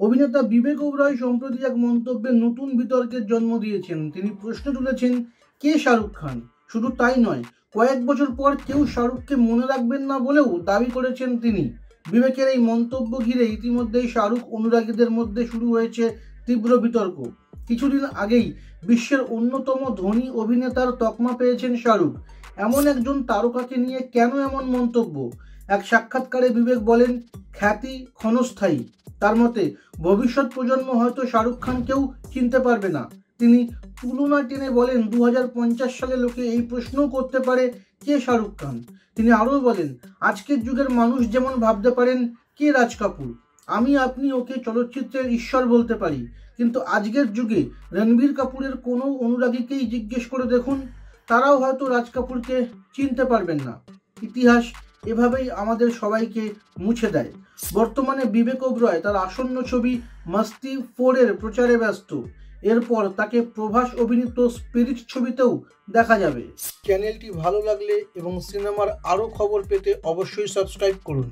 অভিনেতা বিবেক ওবরয় সম্প্রতি এক মন্তব্যে নতুন বিতর্কের জন্ম দিয়েছেন। তিনি প্রশ্ন তুলেছেন, কে শাহরুখ খান? শুধু তাই নয়, কয়েক বছর পর কেউ শাহরুখকে মনে রাখবেন না বলেও দাবি করেছেন তিনি। বিবেকের এই মন্তব্য ঘিরে ইতিমধ্যেই শাহরুখ অনুরাগীদের মধ্যে শুরু হয়েছে তীব্র বিতর্ক। কিছুদিন আগেই বিশ্বের অন্যতম ধনী অভিনেতার তকমা পেয়েছেন শাহরুখ। এমন একজন তারকাকে নিয়ে কেন এমন মন্তব্য? এক সাক্ষাৎকারে বিবেক বলেন, খ্যাতি ক্ষণস্থায়ী। তার মতে ভবিষ্যৎ প্রজন্ম হয়তো শাহরুখ খানকেও চিনতে পারবে না। তিনি তুলনা টেনে বলেন, 2050 সালে লোকে এই প্রশ্নও করতে পারে, কে শাহরুখ খান? তিনি আরও বলেন, আজকের যুগের মানুষ যেমন ভাবতে পারেন, কে রাজ কাপুর? আমি আপনি ওকে চলচ্চিত্রের ঈশ্বর বলতে পারি, কিন্তু আজকের যুগে রণবীর কাপুরের কোনো অনুরাগীকেই জিজ্ঞেস করে দেখুন, তারাও হয়তো রাজ কাপুরকে চিনতে পারবেন না। ইতিহাস এভাবেই আমাদের সবাইকে মুছে দেয়। বর্তমানে বিবেক ওবরয় তার আসন্ন ছবি মাস্তি 4-এর প্রচারে ব্যস্ত। এরপর তাকে প্রভাস অভিনীত স্পিরিট ছবিতেও দেখা যাবে। চ্যানেলটি ভালো লাগলে এবং সিনেমার আরও খবর পেতে অবশ্যই সাবস্ক্রাইব করুন।